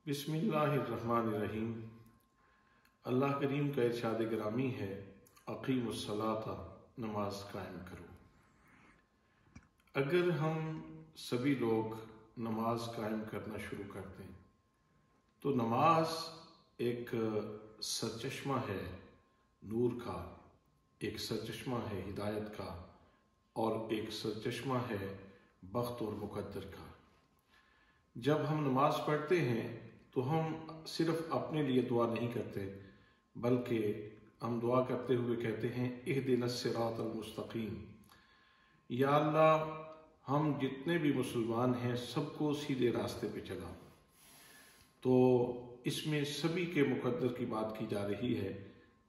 बिस्मिल्लाहिर्रहमानिर्रहीम। अल्लाह करीम का इरशाद गिरामी है, अक़ीमुस्सलाता, नमाज कायम करो। अगर हम सभी लोग नमाज कायम करना शुरू कर दें तो नमाज एक सरचश्मा है नूर का, एक सरचश्मा है हिदायत का और एक सरचश्मा है बख्त और मुकद्दर का। जब हम नमाज पढ़ते हैं तो हम सिर्फ अपने लिए दुआ नहीं करते, बल्कि हम दुआ करते हुए कहते हैं, इहदिनस सिरातल मुस्तकीम। या अल्लाह, हम जितने भी मुसलमान हैं सबको सीधे रास्ते पे चला। तो इसमें सभी के मुकद्दर की बात की जा रही है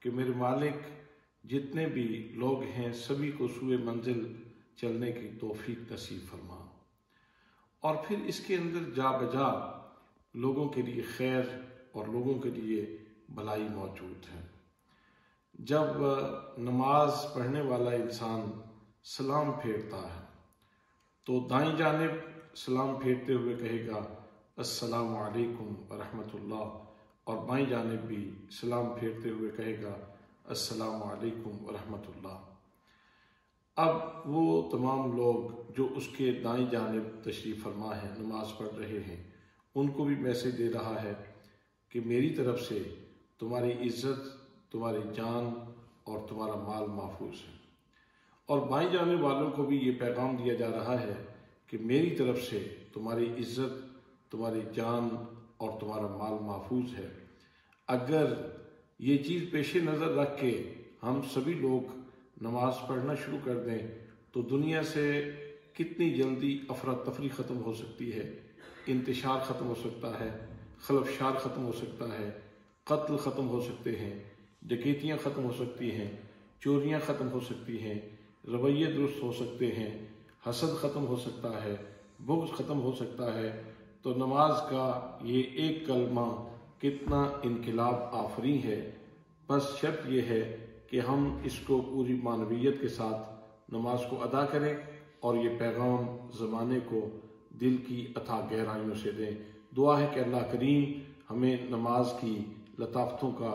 कि मेरे मालिक, जितने भी लोग हैं सभी को सूए मंजिल चलने की तौफीक नसीब फरमा। और फिर इसके अंदर जा बजा लोगों के लिए खैर और लोगों के लिए भलाई मौजूद है। जब नमाज पढ़ने वाला इंसान सलाम फेरता है तो दाईं जानिब सलाम फेरते हुए कहेगा अस्सलामु अलैकुम व रहमतुल्लाह, और बाईं जानिब भी सलाम फेरते हुए कहेगा अस्सलामु अलैकुम व रहमतुल्लाह। अब वो तमाम लोग जो उसके दाईं जानिब तशरीफ़ फरमा है, नमाज पढ़ रहे हैं, उनको भी मैसेज दे रहा है कि मेरी तरफ से तुम्हारी इज्जत, तुम्हारी जान और तुम्हारा माल महफूज है। और बाईं जानिब वालों को भी ये पैगाम दिया जा रहा है कि मेरी तरफ से तुम्हारी इज्जत, तुम्हारी जान और तुम्हारा माल महफूज है। अगर ये चीज़ पेश नज़र रख के हम सभी लोग नमाज पढ़ना शुरू कर दें तो दुनिया से कितनी जल्दी अफरा तफरी ख़त्म हो सकती है, इंतशार ख़त्म हो सकता है, खलफशार ख़त्म हो सकता है, कत्ल ख़त्म हो सकते हैं, डकैतियाँ ख़त्म हो सकती हैं, चोरियाँ ख़त्म हो सकती हैं, रवैये दुरुस्त हो सकते हैं, हसद ख़त्म हो सकता है, बुग़्ज़ ख़त्म हो सकता है। तो नमाज का ये एक कलमा कितना इनकलाब आफरी है। बस शर्त यह है कि हम इसको पूरी मानवीयत के साथ नमाज को अदा करें और ये पैगाम ज़माने को दिल की अथाह गहराइयों से दें। दुआ है कि अल्लाह करीम हमें नमाज की लताफ़तों का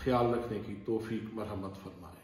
ख्याल रखने की तौफीक मरहमत फरमाए।